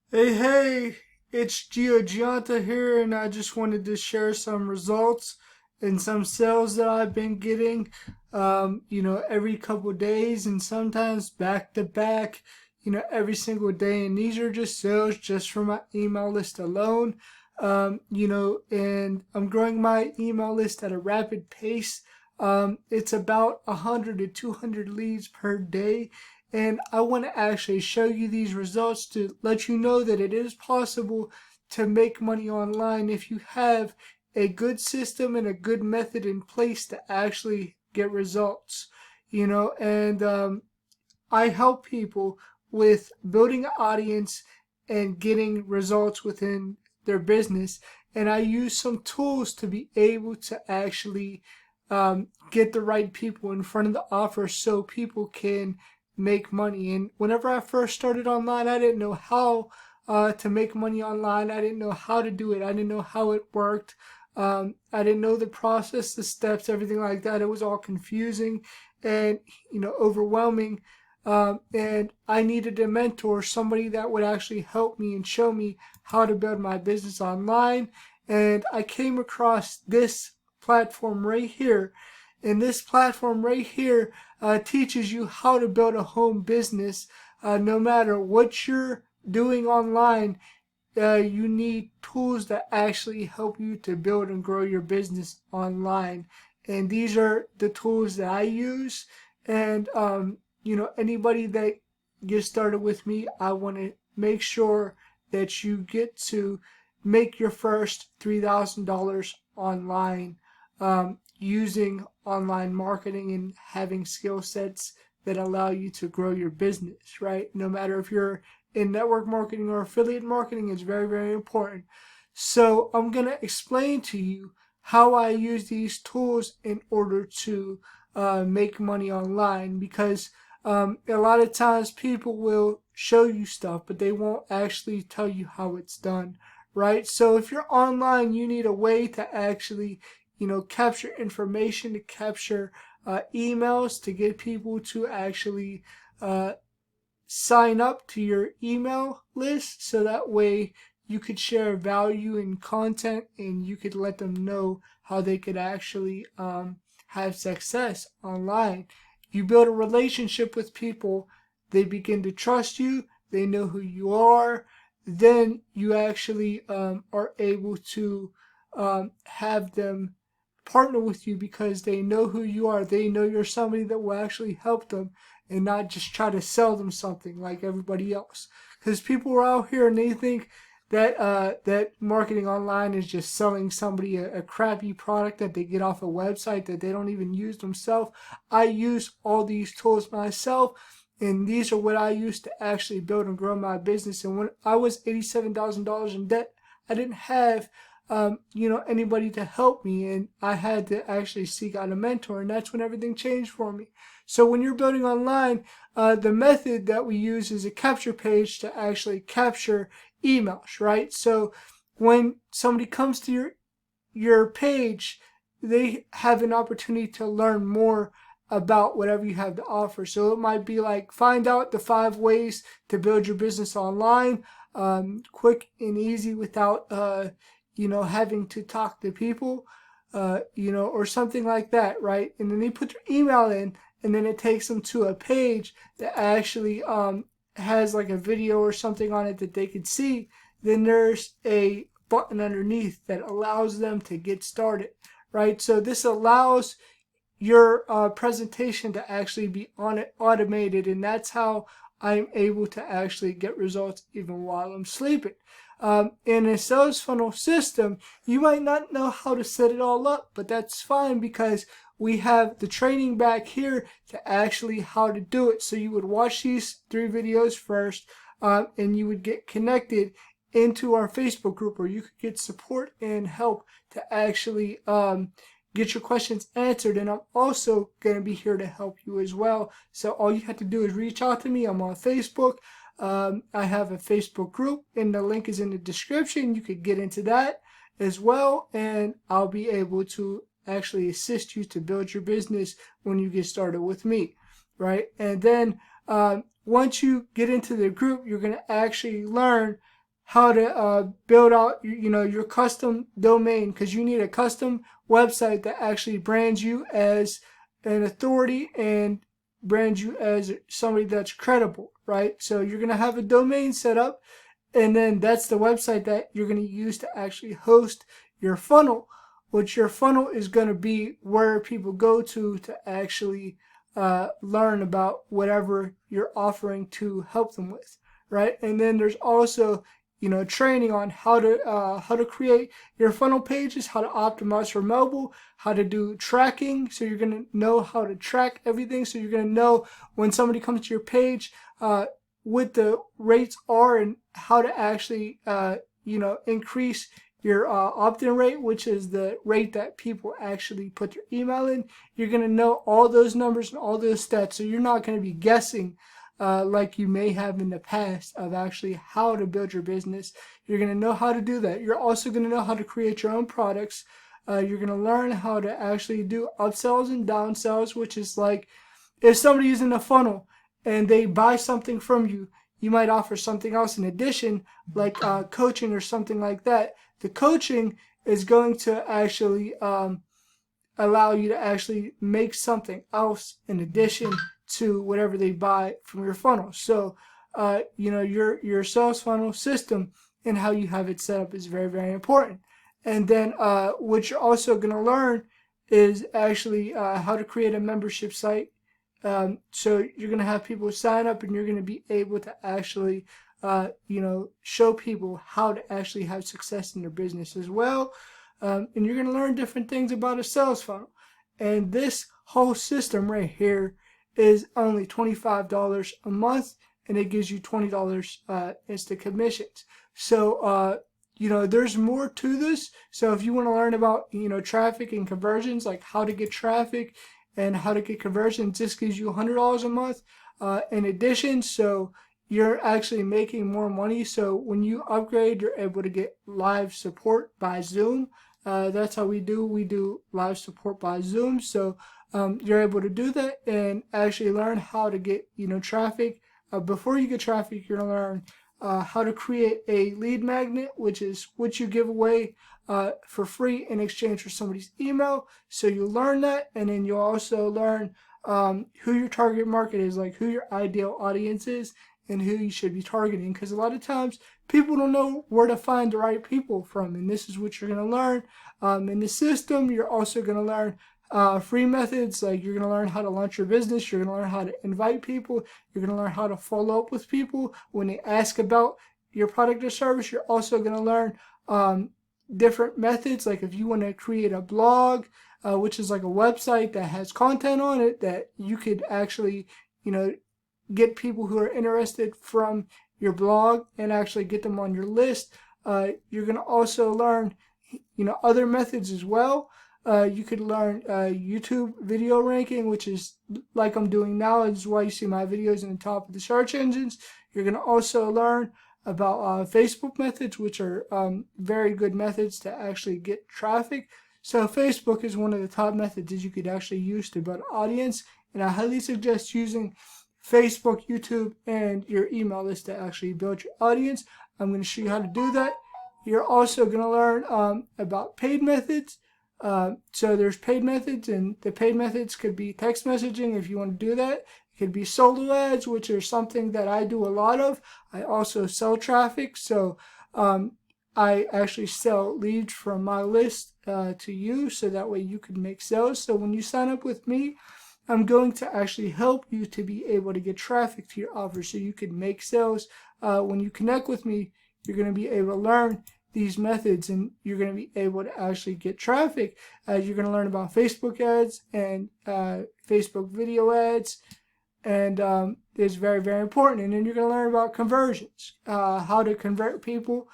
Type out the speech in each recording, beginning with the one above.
Hey, it's Gio Gianta here, and I just wanted to share some results and some sales that I've been getting, every couple days and sometimes back to back, every single day. And these are just sales just from my email list alone, and I'm growing my email list at a rapid pace. It's about 100 to 200 leads per day, and I want to actually show you these results to let you know that it is possible to make money online if you have a good system and a good method in place to actually get results. And I help people with building an audience and getting results within their business. And I use some tools to be able to actually get the right people in front of the offer so people can make money. And whenever I first started online, I didn't know how to make money online. I didn't know how to do it. I didn't know how it worked. I didn't know the process, the steps, everything like that. It was all confusing and overwhelming. And I needed a mentor, somebody that would actually help me and show me how to build my business online. And I came across this platform right here. And this platform right here teaches you how to build a home business. No matter what you're doing online, you need tools that actually help you to build and grow your business online. And these are the tools that I use. And, anybody that gets started with me, I want to make sure that you get to make your first $3,000 online using online marketing and having skill sets that allow you to grow your business, right? No matter if you're in network marketing or affiliate marketing, is very, very important. So I'm going to explain to you how I use these tools in order to make money online, because a lot of times people will show you stuff, but they won't actually tell you how it's done, right? So if you're online, you need a way to actually, capture information, to capture emails, to get people to actually uh, sign up to your email list, so that way you could share value and content and you could let them know how they could actually have success online. You build a relationship with people, they begin to trust you, they know who you are, then you actually are able to have them partner with you because they know who you are. They know you're somebody that will actually help them and not just try to sell them something like everybody else. Because people are out here and they think that marketing online is just selling somebody a crappy product that they get off a website that they don't even use themselves. I use all these tools myself, and these are what I used to actually build and grow my business. And when I was $87,000 in debt, I didn't have anybody to help me, and I had to actually seek out a mentor, and that's when everything changed for me. So when you're building online, the method that we use is a capture page to actually capture emails, right? So when somebody comes to your page, they have an opportunity to learn more about whatever you have to offer. So it might be like, find out the 5 ways to build your business online, quick and easy without having to talk to people, or something like that, right? And then they put their email in, and then it takes them to a page that actually has like a video or something on it that they could see. Then there's a button underneath that allows them to get started, right? So this allows your presentation to actually be on it automated, and that's how I'm able to actually get results even while I'm sleeping. In a sales funnel system, you might not know how to set it all up, but that's fine because we have the training back here to actually how to do it. So you would watch these 3 videos first, and you would get connected into our Facebook group where you could get support and help to actually get your questions answered. And I'm also going to be here to help you as well. So all you have to do is reach out to me. I'm on Facebook. I have a Facebook group, and the link is in the description. You could get into that as well, and I'll be able to actually assist you to build your business when you get started with me, right? And then once you get into the group, you're going to actually learn how to build out your custom domain, because you need a custom website that actually brands you as an authority and brands you as somebody that's credible, right? So you're going to have a domain set up, and then that's the website that you're going to use to actually host your funnel, which your funnel is going to be where people go to actually learn about whatever you're offering to help them with, right? And then there's also training on how to create your funnel pages, how to optimize for mobile, how to do tracking. So you're gonna know how to track everything. So you're gonna know when somebody comes to your page, what the rates are and how to actually increase your opt-in rate, which is the rate that people actually put their email in. You're gonna know all those numbers and all those stats. So you're not gonna be guessing like you may have in the past of actually how to build your business. You're going to know how to do that. You're also going to know how to create your own products. You're going to learn how to actually do upsells and downsells, which is like if somebody is in a funnel and they buy something from you, you might offer something else in addition, like coaching or something like that. The coaching is going to actually allow you to actually make something else in addition to whatever they buy from your funnel. So, your sales funnel system and how you have it set up is very, very important. And then what you're also going to learn is actually how to create a membership site. So you're going to have people sign up and you're going to be able to actually, show people how to actually have success in their business as well. And you're going to learn different things about a sales funnel. And this whole system right here is only $25 a month, and it gives you $20 instant commissions. So, there's more to this. So if you want to learn about, traffic and conversions, like how to get traffic and how to get conversions, this gives you $100 a month in addition. So you're actually making more money. So when you upgrade, you're able to get live support by Zoom. That's how we do live support by Zoom. So you're able to do that and actually learn how to get traffic. Before you get traffic, you're gonna learn how to create a lead magnet, which is what you give away for free in exchange for somebody's email. So you learn that, and then you'll also learn who your target market is, like who your ideal audience is and who you should be targeting, because a lot of times people don't know where to find the right people from, and this is what you're going to learn. In the system, you're also going to learn free methods, like you're going to learn how to launch your business, you're going to learn how to invite people, you're going to learn how to follow up with people when they ask about your product or service. You're also going to learn different methods, like if you want to create a blog, which is like a website that has content on it that you could actually, get people who are interested from your blog and actually get them on your list. You're going to also learn, other methods as well. You could learn YouTube video ranking, which is like I'm doing now. This is why you see my videos in the top of the search engines. You're going to also learn about Facebook methods, which are very good methods to actually get traffic. So Facebook is one of the top methods that you could actually use to build an audience, and I highly suggest using Facebook, YouTube, and your email list to actually build your audience. I'm going to show you how to do that. You're also going to learn about paid methods. So there's paid methods, and the paid methods could be text messaging if you want to do that. It could be solo ads, which are something that I do a lot of. I also sell traffic, so I actually sell leads from my list to you, so that way you can make sales. So when you sign up with me, I'm going to actually help you to be able to get traffic to your offer so you can make sales. When you connect with me, you're going to be able to learn these methods, and you're going to be able to actually get traffic. You're going to learn about Facebook ads and Facebook video ads, and it's very, very important. And then you're going to learn about conversions, how to convert people.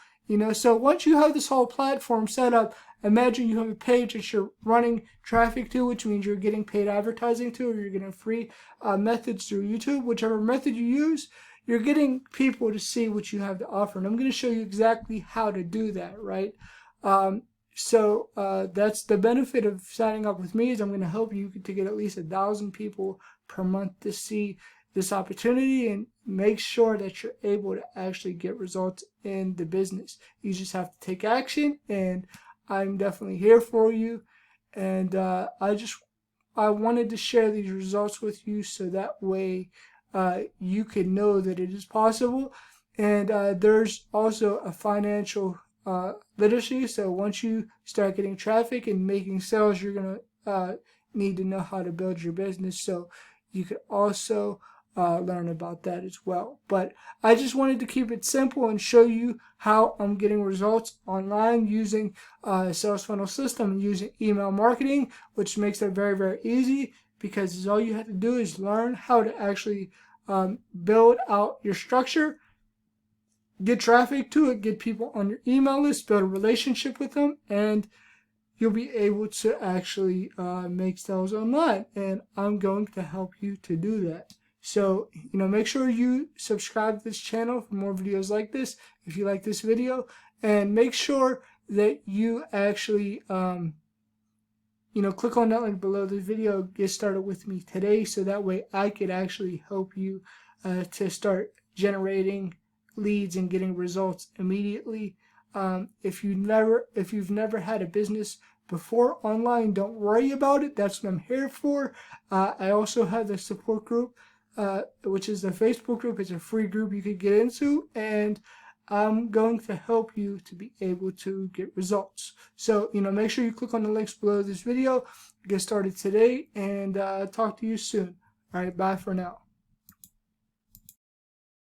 So once you have this whole platform set up, imagine you have a page that you're running traffic to, which means you're getting paid advertising to, or you're getting free methods through YouTube. Whichever method you use, you're getting people to see what you have to offer. And I'm going to show you exactly how to do that, right? So that's the benefit of signing up with me, is I'm going to help you to get at least 1,000 people per month to see this opportunity and make sure that you're able to actually get results in the business. You just have to take action, and I'm definitely here for you. And I wanted to share these results with you so that way you can know that it is possible. And there's also a financial literacy. So once you start getting traffic and making sales, you're going to need to know how to build your business. So you could also learn about that as well. But I just wanted to keep it simple and show you how I'm getting results online using a sales funnel system and using email marketing, which makes it very, very easy, because all you have to do is learn how to actually build out your structure, get traffic to it, get people on your email list, build a relationship with them, and you'll be able to actually make sales online. And I'm going to help you to do that. So, make sure you subscribe to this channel for more videos like this if you like this video, and make sure that you actually, click on that link below the video, get started with me today, so that way I could actually help you to start generating leads and getting results immediately. If you've never had a business before online, don't worry about it. That's what I'm here for. I also have the support group, which is the Facebook group. It's a free group you could get into, and I'm going to help you to be able to get results. So, make sure you click on the links below this video, get started today, and talk to you soon. All right, bye for now.